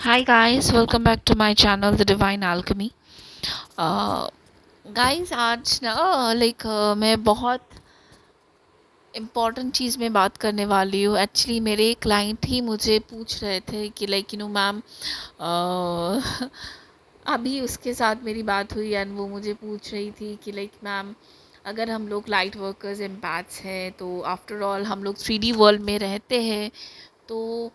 Hi guys, welcome back to my channel The Divine Alchemy. Guys आज ना मैं बहुत इम्पॉर्टेंट चीज़ में बात करने वाली हूँ। एक्चुअली मेरे क्लाइंट ही मुझे पूछ रहे थे कि मैम अभी उसके साथ मेरी बात हुई एंड वो मुझे पूछ रही थी कि मैम अगर हम लोग लाइट वर्कर्स एम्पैथ्स हैं तो आफ्टर ऑल हम लोग 3D वर्ल्ड में रहते हैं, तो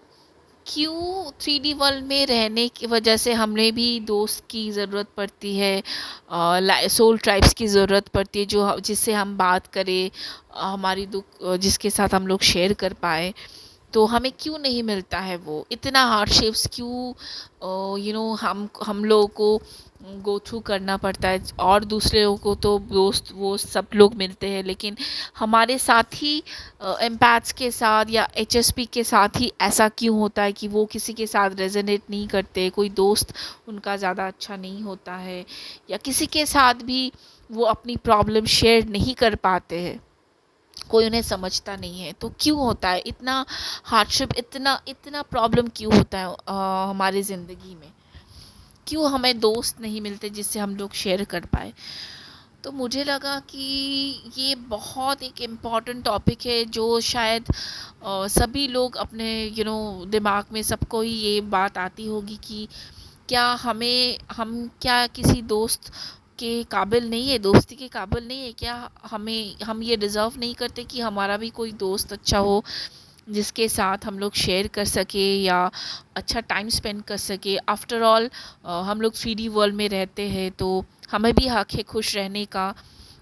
क्यों 3D वर्ल्ड में रहने की वजह से हमें भी दोस्त की ज़रूरत पड़ती है, सोल ट्राइब्स की ज़रूरत पड़ती है जो जिससे हम बात करें, हमारी दुख जिसके साथ हम लोग शेयर कर पाए। तो हमें क्यों नहीं मिलता है वो इतना हार्डशिप्स क्यों हम लोगों को गो थ्रू करना पड़ता है। और दूसरे लोगों को तो दोस्त वो सब लोग मिलते हैं, लेकिन हमारे साथ ही एम्पैथ्स के साथ या एचएसपी के साथ ही ऐसा क्यों होता है कि वो किसी के साथ रेजोनेट नहीं करते, कोई दोस्त उनका ज़्यादा अच्छा नहीं होता है या किसी के साथ भी वो अपनी प्रॉब्लम शेयर नहीं कर पाते हैं, कोई उन्हें समझता नहीं है। तो क्यों होता है इतना हार्डशिप, इतना इतना प्रॉब्लम क्यों होता है हमारी ज़िंदगी में, क्यों हमें दोस्त नहीं मिलते जिससे हम लोग शेयर कर पाए। तो मुझे लगा कि ये बहुत एक इम्पॉर्टेंट टॉपिक है जो शायद सभी लोग अपने दिमाग में सबको ही ये बात आती होगी कि क्या हम क्या किसी दोस्त के काबिल नहीं है, दोस्ती के काबिल नहीं है क्या, हम ये डिज़र्व नहीं करते कि हमारा भी कोई दोस्त अच्छा हो जिसके साथ हम लोग शेयर कर सके या अच्छा टाइम स्पेंड कर सके। आफ्टर ऑल हम लोग 3D वर्ल्ड में रहते हैं तो हमें भी हक है खुश रहने का,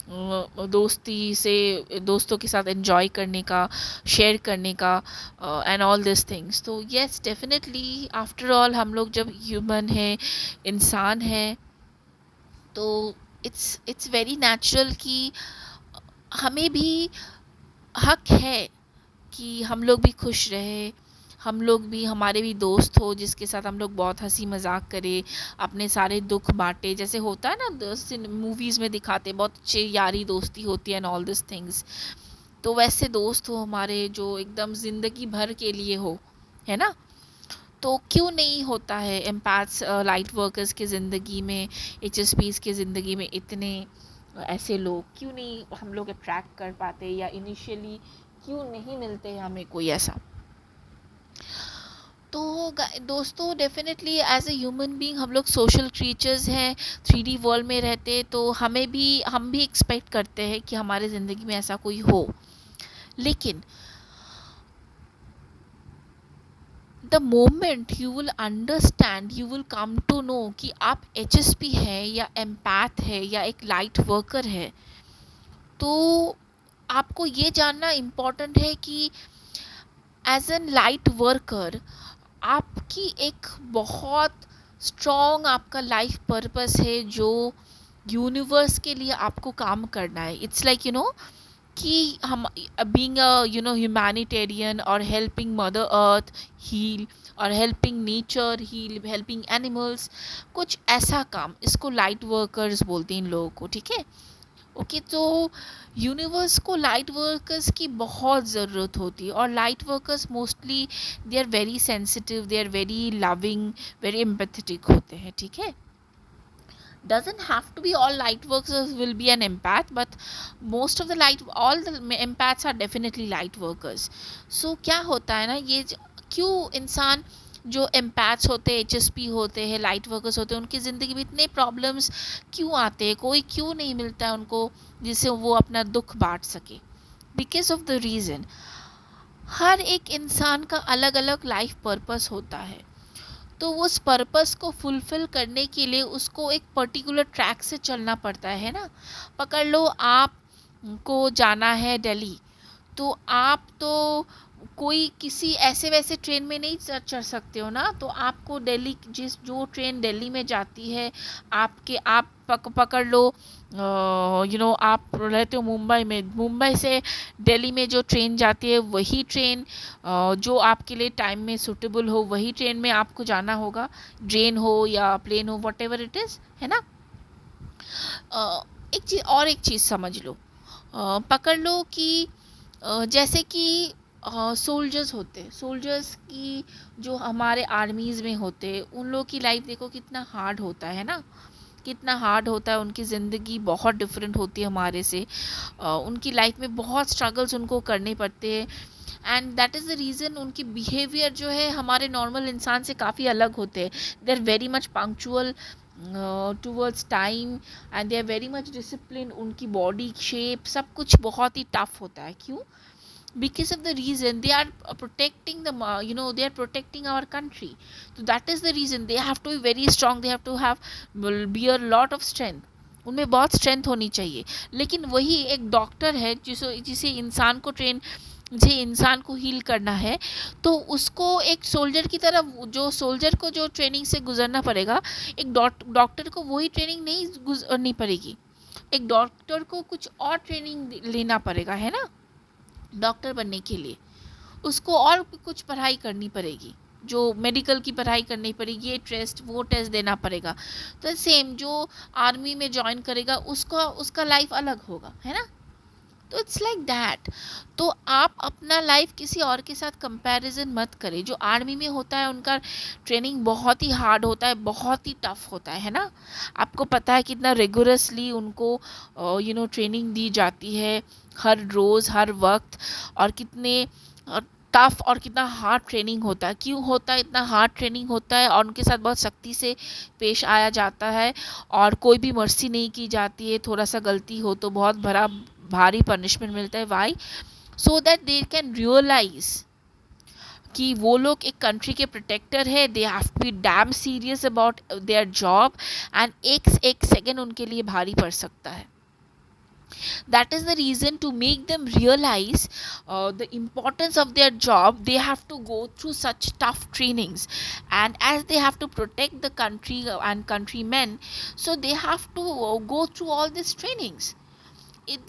दोस्ती से दोस्तों के साथ एंजॉय करने का, शेयर करने का एंड ऑल दिस थिंग्स। तो येस डेफिनेटली आफ्टर ऑल हम लोग जब ह्यूमन हैं, इंसान हैं, तो इट्स वेरी नेचुरल कि हमें भी हक है कि हम लोग भी खुश रहे, हम लोग भी हमारे भी दोस्त हो जिसके साथ हम लोग बहुत हंसी मजाक करें, अपने सारे दुख बांटे, जैसे होता है ना दोस्त मूवीज़ में दिखाते बहुत अच्छे यारी दोस्ती होती है एंड ऑल दिस थिंग्स। तो वैसे दोस्त हो हमारे जो एकदम ज़िंदगी भर के लिए हो, है ना। तो क्यों नहीं होता है एम्पैथ्स लाइट वर्कर्स की ज़िंदगी में, एच एस पीज़ की ज़िंदगी में इतने ऐसे लोग क्यों नहीं हम लोग अट्रैक्ट कर पाते या इनिशियली क्यों नहीं मिलते हैं हमें कोई ऐसा। तो दोस्तों definitely as a human being हम लोग सोशल क्रीचर्स हैं, 3D वर्ल्ड में रहते हैं, तो हम भी एक्सपेक्ट करते हैं कि हमारे ज़िंदगी में ऐसा कोई हो। लेकिन the moment you will understand, you will come to know कि आप HSP है या एम्पैथ है या एक लाइट वर्कर है, तो आपको ये जानना इम्पॉर्टेंट है कि एज एन लाइट वर्कर आपकी एक बहुत स्ट्रॉन्ग आपका लाइफ पर्पस है जो यूनिवर्स के लिए आपको काम करना है। इट्स लाइक कि हम बीइंग अ ह्यूमैनिटेरियन और हेल्पिंग मदर अर्थ हील और helping nature heal, helping animals, कुछ ऐसा काम, इसको लाइट वर्कर्स बोलते हैं इन लोगों को, ठीक है। ओके, तो यूनिवर्स को लाइट वर्कर्स की बहुत ज़रूरत होती है और light workers mostly they are very sensitive, they are very loving, very empathetic होते हैं, ठीक है। doesn't have to be all light workers will be an empath, but most of the light all the empaths are definitely light workers. So क्या होता है ना, क्यों इंसान जो एम्पैथ्स होते हैं, HSP होते हैं, लाइट वर्कर्स होते हैं, उनकी ज़िंदगी में इतने प्रॉब्लम्स क्यों आते हैं, कोई क्यों नहीं मिलता है उनको जिससे वो अपना दुख बांट सके। बिकॉज ऑफ द रीज़न हर एक इंसान का अलग अलग लाइफ पर्पस होता है, तो उस पर्पस को फुलफ़िल करने के लिए उसको एक पर्टिकुलर ट्रैक से चलना पड़ता है ना। पकड़ लो आप को जाना है दिल्ली, तो आप तो कोई किसी ऐसे वैसे ट्रेन में नहीं चढ़ सकते हो ना, तो आपको दिल्ली जो ट्रेन दिल्ली में जाती है, आप पकड़ लो, आप रहते हो मुंबई में, मुंबई से दिल्ली में जो ट्रेन जाती है वही ट्रेन जो आपके लिए टाइम में सूटेबल हो वही ट्रेन में आपको जाना होगा, ट्रेन हो या प्लेन हो, वट एवर इट इज़, है ना। एक चीज़ समझ लो, पकड़ लो कि जैसे कि सोल्जर्स होते हैं, सोल्जर्स की जो हमारे आर्मीज़ में होते हैं, उन लोग की लाइफ देखो कितना हार्ड होता है ना, कितना हार्ड होता है। उनकी ज़िंदगी बहुत डिफरेंट होती है हमारे से। उनकी लाइफ में बहुत स्ट्रगल्स उनको करने पड़ते हैं, and that is the reason उनकी बिहेवियर जो है हमारे नॉर्मल इंसान से काफ़ी अलग होते हैं। They are very much punctual towards time, and they are very much discipline. उनकी बॉडी शेप सब कुछ बहुत ही टफ होता है। क्यों? because of the reason they are protecting the they are protecting our country. So that is the reason they have to be very strong, they have to have be a lot of strength, उनमें बहुत strength होनी चाहिए। लेकिन वही एक doctor है जिसे इंसान को ट्रेन, जिसे इंसान को हील करना है, तो उसको एक सोल्जर की तरह, जो सोल्जर को जो ट्रेनिंग से गुजरना पड़ेगा, एक डॉक्टर को वही ट्रेनिंग नहीं गुजरनी पड़ेगी। एक डॉक्टर को कुछ और ट्रेनिंग लेना पड़ेगा, है ना। डॉक्टर बनने के लिए उसको और कुछ पढ़ाई करनी पड़ेगी, जो मेडिकल की पढ़ाई करनी पड़ेगी, ये टेस्ट वो टेस्ट देना पड़ेगा। तो सेम जो आर्मी में ज्वाइन करेगा उसका लाइफ अलग होगा, है ना। तो इट्स लाइक दैट। तो आप अपना लाइफ किसी और के साथ कंपैरिजन मत करें। जो आर्मी में होता है उनका ट्रेनिंग बहुत ही हार्ड होता है, बहुत ही टफ होता है ना। आपको पता है कितना रिगोरसली उनको ट्रेनिंग दी जाती है हर रोज़ हर वक्त, और कितने टफ और कितना हार्ड ट्रेनिंग होता है। क्यों होता है इतना हार्ड ट्रेनिंग होता है, और उनके साथ बहुत सख्ती से पेश आया जाता है, और कोई भी मर्सी नहीं की जाती है। थोड़ा सा गलती हो तो बहुत भारी पनिशमेंट मिलता है। Why? So that they can realise कि वो लोग एक कंट्री के प्रोटेक्टर है। They have to be damn serious about their job, and एक सेकेंड उनके लिए भारी पड़ सकता है। That is the reason, to make them realize the importance of their job, they have to go through such tough trainings, and as they have to protect the country and countrymen, so they have to go through all these trainings.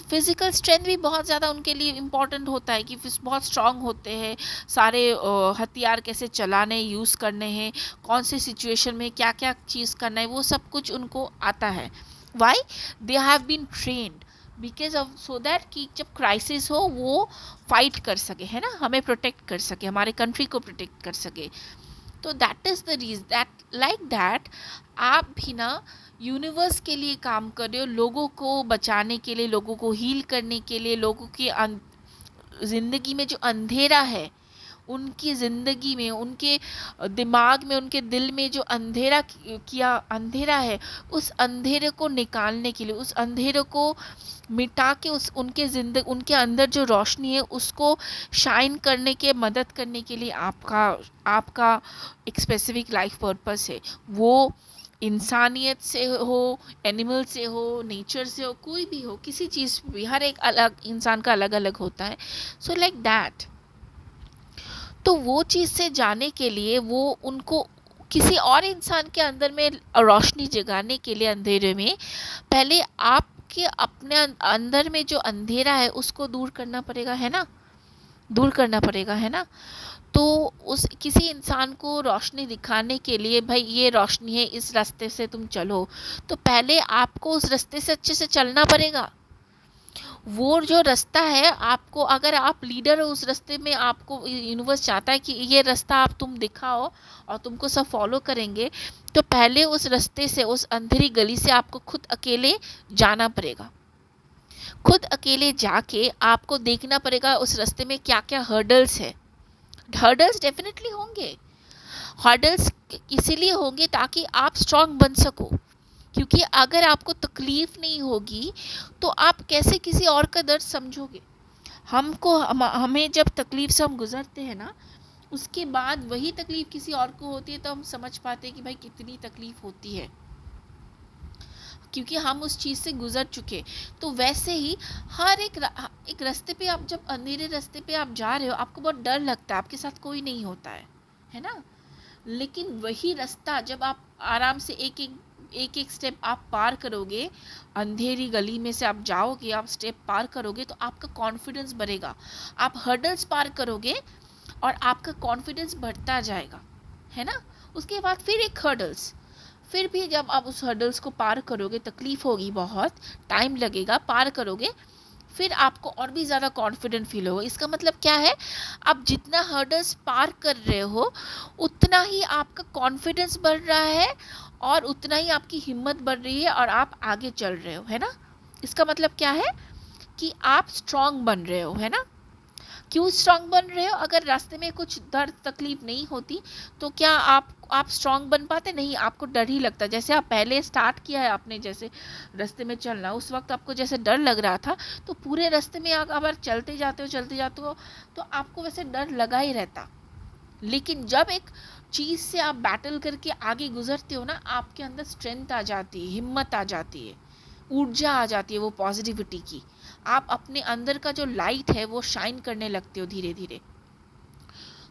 Physical strength भी बहुत ज़्यादा उनके लिए important होता है कि बहुत strong होते हैं, सारे हथियार कैसे चलाने यूज़ करने हैं, कौन से सिचुएशन में क्या क्या चीज़ करना है, वो सब कुछ उनको आता है। Why? They have been trained because of, so that कि जब क्राइसिस हो वो फाइट कर सके, है ना, हमें प्रोटेक्ट कर सके, हमारे कंट्री को प्रोटेक्ट कर सके। तो that is the reason that like that आप भी ना यूनिवर्स के लिए काम कर रहे हो, लोगों को बचाने के लिए, लोगों को हील करने के लिए, लोगों की ज़िंदगी में जो अंधेरा है, उनकी ज़िंदगी में, उनके दिमाग में, उनके दिल में जो अंधेरा है, उस अंधेरे को निकालने के लिए, उस अंधेरे को मिटा के उनके अंदर जो रोशनी है उसको शाइन करने के, मदद करने के लिए आपका एक स्पेसिफिक लाइफ पर्पस है। वो इंसानियत से हो, एनिमल से हो, नेचर से हो, कोई भी हो, किसी चीज़ भी, हर एक अलग इंसान का अलग अलग होता है। So like that. तो वो चीज़ से जाने के लिए, वो उनको किसी और इंसान के अंदर में रोशनी जगाने के लिए अंधेरे में, पहले आपके अपने अंदर में जो अंधेरा है उसको दूर करना पड़ेगा, है ना, दूर करना पड़ेगा, है ना। तो उस किसी इंसान को रोशनी दिखाने के लिए, भाई ये रोशनी है, इस रास्ते से तुम चलो, तो पहले आपको उस रास्ते से अच्छे से चलना पड़ेगा। वो जो रास्ता है, आपको, अगर आप लीडर हो उस रास्ते में, आपको यूनिवर्स चाहता है कि ये रास्ता आप तुम दिखाओ और तुमको सब फॉलो करेंगे, तो पहले उस रास्ते से, उस अंधेरी गली से आपको खुद अकेले जाना पड़ेगा। खुद अकेले जाके आपको देखना पड़ेगा उस रास्ते में क्या क्या हर्डल्स है। हर्डल्स डेफिनेटली होंगे। हर्डल्स इसीलिए होंगे ताकि आप स्ट्रांग बन सको, क्योंकि अगर आपको तकलीफ़ नहीं होगी तो आप कैसे किसी और का दर्द समझोगे। हमें जब तकलीफ़ से हम गुज़रते हैं ना, उसके बाद वही तकलीफ़ किसी और को होती है, तो हम समझ पाते हैं कि भाई कितनी तकलीफ़ होती है, क्योंकि हम उस चीज़ से गुज़र चुके। तो वैसे ही हर एक रास्ते पे, आप जब अंधेरे रास्ते पे आप जा रहे हो, आपको बहुत डर लगता है, आपके साथ कोई नहीं होता है ना। लेकिन वही रास्ता जब आप आराम से एक एक स्टेप आप पार करोगे, अंधेरी गली में से आप जाओगे, आप स्टेप पार करोगे, तो आपका कॉन्फिडेंस बढ़ेगा। आप हर्डल्स पार करोगे और आपका कॉन्फिडेंस बढ़ता जाएगा, है ना। उसके बाद फिर एक हर्डल्स, फिर भी जब आप उस हर्डल्स को पार करोगे, तकलीफ़ होगी, बहुत टाइम लगेगा, पार करोगे, फिर आपको और भी ज़्यादा कॉन्फिडेंट फील होगा। इसका मतलब क्या है, आप जितना हर्डल्स पार कर रहे हो उतना ही आपका कॉन्फिडेंस बढ़ रहा है और उतना ही आपकी हिम्मत बढ़ रही है और आप आगे चल रहे हो, है ना। इसका मतलब क्या है कि आप स्ट्रांग बन रहे हो, है ना। क्यों स्ट्रांग बन रहे हो, अगर रास्ते में कुछ दर्द तकलीफ नहीं होती तो क्या आप स्ट्रांग बन पाते, नहीं, आपको डर ही लगता। जैसे आप पहले स्टार्ट किया है आपने, जैसे रास्ते में चलना, उस वक्त आपको जैसे डर लग रहा था, तो पूरे रास्ते में आप अगर चलते जाते हो तो आपको वैसे डर लगा ही रहता। लेकिन जब एक चीज़ से आप बैटल करके आगे गुजरते हो ना, आपके अंदर स्ट्रेंथ आ जाती है, हिम्मत आ जाती है, ऊर्जा आ जाती है वो पॉजिटिविटी की। आप अपने अंदर का जो लाइट है वो शाइन करने लगते हो धीरे धीरे।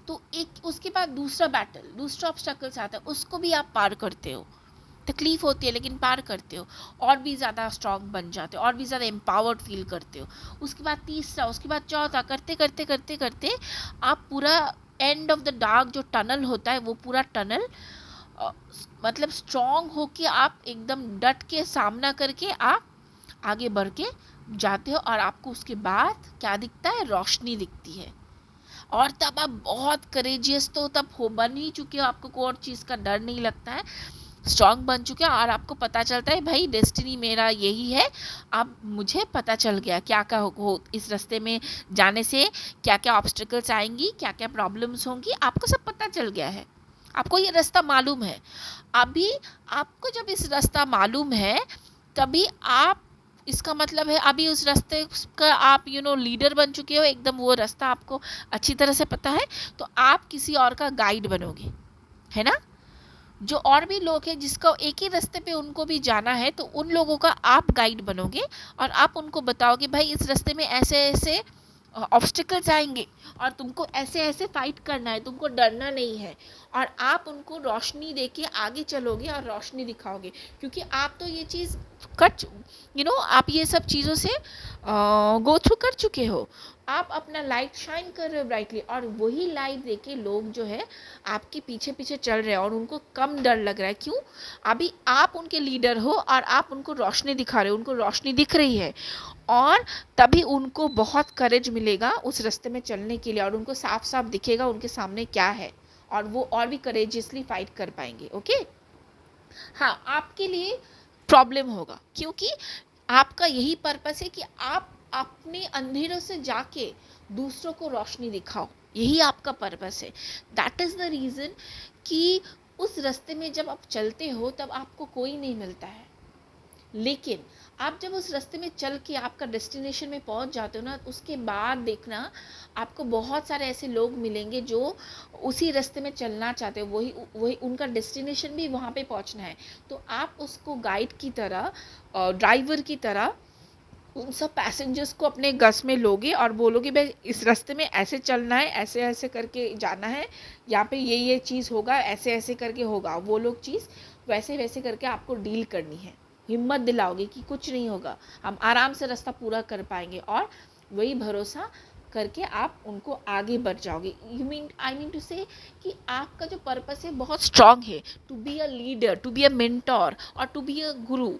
तो एक उसके बाद दूसरा बैटल, दूसरा ऑब्स्टैकल्स आता है, उसको भी आप पार करते हो। तकलीफ होती है लेकिन पार करते हो, और भी ज़्यादा स्ट्रांग बन जाते हो, और भी ज़्यादा एम्पावर्ड फील करते हो। उसके बाद तीसरा, उसके बाद चौथा, करते करते करते करते आप पूरा एंड ऑफ द डार्क जो टनल होता है वो पूरा टनल मतलब स्ट्रांग होके आप एकदम डट के सामना करके आप आगे बढ़ के जाते हो। और आपको उसके बाद क्या दिखता है, रोशनी दिखती है। और तब आप बहुत करेजियस तो तब हो बन ही चुके हो, आपको कोई और चीज़ का डर नहीं लगता है, स्ट्रांग बन चुके हैं और आपको पता चलता है भाई डेस्टिनी मेरा यही है। अब मुझे पता चल गया क्या क्या हो इस रास्ते में जाने से, क्या क्या ऑब्स्टिकल्स आएंगी, क्या क्या प्रॉब्लम्स होंगी, आपको सब पता चल गया है। आपको ये रास्ता मालूम है। अभी आपको जब इस रास्ता मालूम है तभी आप, इसका मतलब है अभी उस रास्ते का आप लीडर बन चुके हो एकदम, वो रास्ता आपको अच्छी तरह से पता है। तो आप किसी और का गाइड बनोगे, है ना। जो और भी लोग हैं जिसका एक ही रास्ते पे उनको भी जाना है, तो उन लोगों का आप गाइड बनोगे और आप उनको बताओगे भाई इस रास्ते में ऐसे ऐसे ऑब्स्टिकल्स आएंगे और तुमको ऐसे ऐसे फाइट करना है, तुमको डरना नहीं है। और आप उनको रोशनी देके आगे चलोगे और रोशनी दिखाओगे, क्योंकि आप तो ये चीज़ कर आप ये सब चीज़ों से गो थ्रू कर चुके हो। आप अपना लाइट शाइन कर रहे हो ब्राइटली, और वही लाइट देके लोग जो है आपके पीछे पीछे चल रहे हैं और उनको कम डर लग रहा है। क्यों, अभी आप उनके लीडर हो और आप उनको रोशनी दिखा रहे हो, उनको रोशनी दिख रही है, और तभी उनको बहुत करेज मिलेगा उस रास्ते में चलने के लिए, और उनको साफ साफ दिखेगा उनके सामने क्या है, और वो और भी करेजियसली फाइट कर पाएंगे। ओके, हाँ, आपके लिए प्रॉब्लम होगा क्योंकि आपका यही पर्पस है कि आप अपने अंधेरों से जाके दूसरों को रोशनी दिखाओ, यही आपका पर्पस है। दैट इज़ द रीज़न कि उस रास्ते में जब आप चलते हो तब आपको कोई नहीं मिलता है, लेकिन आप जब उस रास्ते में चल के आपका डेस्टिनेशन में पहुंच जाते हो ना, उसके बाद देखना आपको बहुत सारे ऐसे लोग मिलेंगे जो उसी रास्ते में चलना चाहते हो, वही वही उनका डेस्टिनेशन भी वहाँ पे पहुँचना है। तो आप उसको गाइड की तरह, ड्राइवर की तरह उन सब पैसेंजर्स को अपने गस में लोगे और बोलोगे भाई इस रास्ते में ऐसे चलना है, ऐसे ऐसे करके जाना है, यहाँ पे ये चीज़ होगा, ऐसे ऐसे करके होगा, वो लोग चीज़ वैसे वैसे करके आपको डील करनी है। हिम्मत दिलाओगे कि कुछ नहीं होगा, हम आराम से रास्ता पूरा कर पाएंगे, और वही भरोसा करके आप उनको आगे बढ़ जाओगे। आई मीन टू से कि आपका जो पर्पस है बहुत स्ट्रांग है, to be a leader, to be a mentor और टू बी अ गुरु।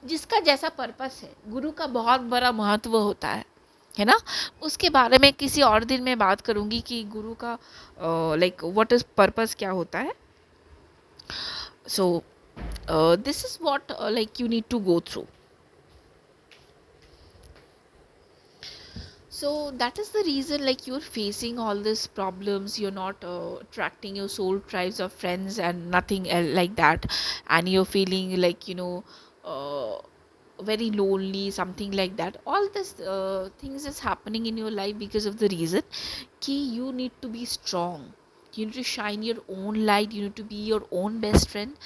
जिसका जैसा पर्पस है, गुरु का बहुत बड़ा महत्व होता है ना। उसके बारे में किसी और दिन मैं बात करूँगी कि गुरु का लाइक व्हाट इज पर्पस, क्या होता है। So this is what like you need to go through. So that is the reason like you're facing all these problems, you're not attracting your soul tribes of friends and nothing like that, and you're feeling like uh, very lonely, something like that. All this things is happening in your life because of the reason ki you need to be strong, you need to shine your own light, you need to be your own best friend,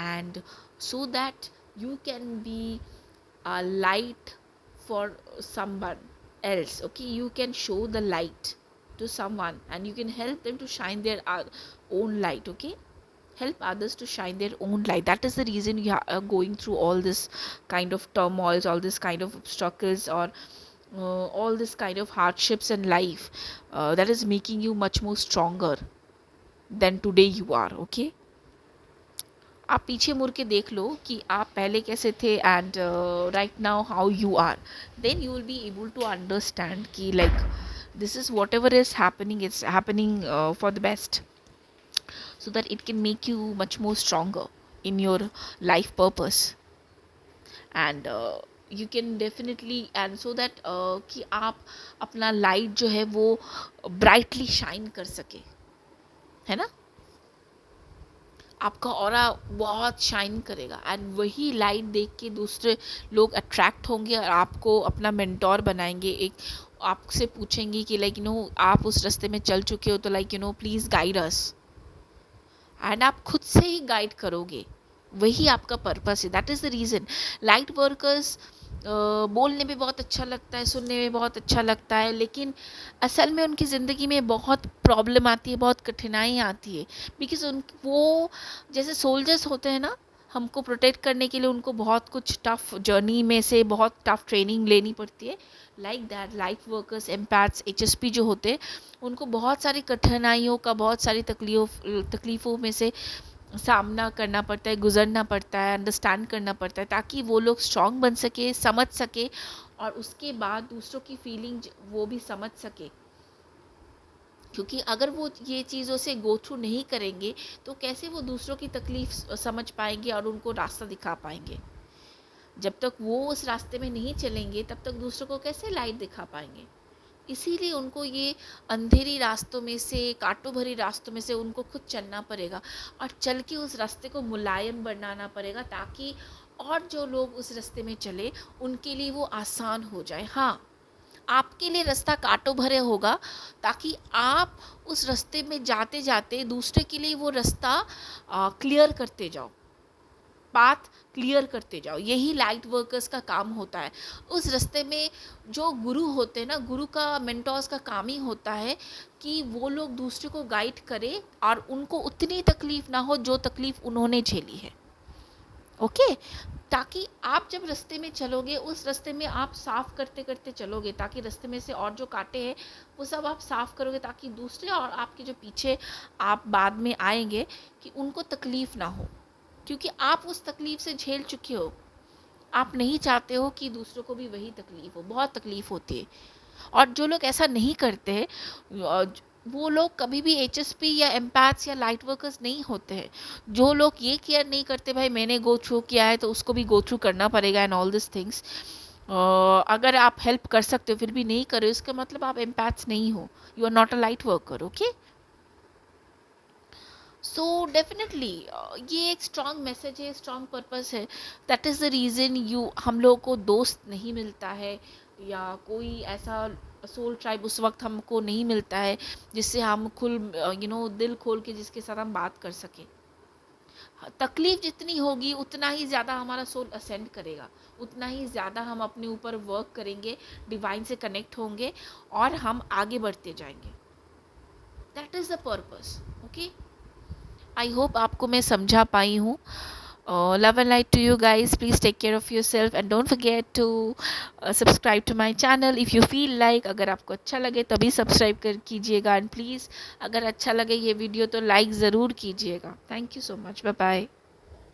and so that you can be a light for someone else. Okay, you can show the light to someone and you can help them to shine their own light. Okay, help others to shine their own light. That is the reason you are going through all this kind of turmoils, all this kind of obstacles, or all this kind of hardships in life, that is making you much more stronger than today you are. Okay, आप पीछे मुड़ के देख लो कि आप पहले कैसे थे and right now how you are, then you will be able to understand कि like this is whatever is happening, it's happening for the best, so that it can make you much more stronger in your life purpose. And you can definitely, and so that कि आप अपना light जो है वो brightly shine कर सके, है ना, आपका ऑरा बहुत शाइन करेगा एंड वही लाइट देख के दूसरे लोग अट्रैक्ट होंगे और आपको अपना मेंटोर बनाएंगे, एक आपसे पूछेंगे कि लाइक आप उस रास्ते में चल चुके हो तो like please guide us, and आप खुद से ही गाइड करोगे, वही आपका पर्पस है। That is the reason light workers बोलने में बहुत अच्छा लगता है, सुनने में बहुत अच्छा लगता है, लेकिन असल में उनकी ज़िंदगी में बहुत प्रॉब्लम आती है, बहुत कठिनाई आती है, बिकॉज वो जैसे सोल्जर्स होते हैं ना, हमको प्रोटेक्ट करने के लिए उनको बहुत कुछ टफ जर्नी में से बहुत टफ ट्रेनिंग लेनी पड़ती है। Like that light workers, empaths, HSP जो होते हैं, उनको बहुत सारी कठिनाइयों का, बहुत सारी तकलीफ़ों में से सामना करना पड़ता है, गुजरना पड़ता है, अंडरस्टैंड करना पड़ता है, ताकि वो लोग स्ट्रॉन्ग बन सके, समझ सके, और उसके बाद दूसरों की फीलिंग वो भी समझ सके। क्योंकि अगर वो ये चीज़ों से गो थ्रू नहीं करेंगे तो कैसे वो दूसरों की तकलीफ समझ पाएंगे और उनको रास्ता दिखा पाएंगे। जब तक वो उस रास्ते में नहीं चलेंगे तब तक दूसरों को कैसे लाइट दिखा पाएंगे। इसीलिए उनको ये अंधेरी रास्तों में से, कांटों भरी रास्तों में से उनको खुद चलना पड़ेगा और चल के उस रास्ते को मुलायम बनाना पड़ेगा, ताकि और जो लोग उस रास्ते में चले उनके लिए वो आसान हो जाए। हाँ, आपके लिए रास्ता कांटों भरे होगा, ताकि आप उस रास्ते में जाते जाते दूसरे के लिए वो रास्ता क्लियर करते जाओ, पाथ क्लियर करते जाओ। यही लाइट वर्कर्स का काम होता है। उस रास्ते में जो गुरु होते हैं ना, गुरु का, मेंटोर्स का काम ही होता है कि वो लोग दूसरे को गाइड करें और उनको उतनी तकलीफ ना हो जो तकलीफ उन्होंने झेली है। ओके, ताकि आप जब रास्ते में चलोगे उस रास्ते में आप साफ़ करते करते चलोगे, ताकि रास्ते में से और जो कांटे हैं वो सब आप साफ़ करोगे, ताकि दूसरे और आपके जो पीछे आप बाद में आएंगे कि उनको तकलीफ़ ना हो, क्योंकि आप उस तकलीफ़ से झेल चुके हो। आप नहीं चाहते हो कि दूसरों को भी वही तकलीफ़ हो, बहुत तकलीफ़ होती है। और जो लोग ऐसा नहीं करते हैं वो लोग कभी भी HSP या एम्पैथ्स या लाइट वर्कर्स नहीं होते हैं। जो लोग ये केयर नहीं करते भाई मैंने गो थ्रू किया है तो उसको भी गो थ्रू करना पड़ेगा एंड ऑल दिस थिंग्स, अगर आप हेल्प कर सकते हो फिर भी नहीं करो, इसका मतलब आप एम्पैथ्स नहीं हो, you are not a light worker. Okay, so definitely ये एक स्ट्रॉन्ग मैसेज है, स्ट्रॉन्ग पर्पस है। दैट इज़ द रीज़न हम लोग को दोस्त नहीं मिलता है या कोई ऐसा सोल ट्राइब उस वक्त हमको नहीं मिलता है जिससे हम दिल खोल के जिसके साथ हम बात कर सकें। तकलीफ़ जितनी होगी उतना ही ज़्यादा हमारा सोल असेंड करेगा, उतना ही ज़्यादा हम अपने ऊपर वर्क करेंगे, डिवाइन से कनेक्ट होंगे और हम आगे बढ़ते जाएंगे। That is the purpose. Okay, I hope आपको मैं समझा पाई हूँ। Love and light to you guys. Please take care of yourself and don't forget to subscribe to my channel if you feel like। अगर आपको अच्छा लगे तभी सब्सक्राइब कीजिएगा, एंड प्लीज़ अगर अच्छा लगे ये वीडियो तो लाइक ज़रूर कीजिएगा। Thank you so much, bye bye.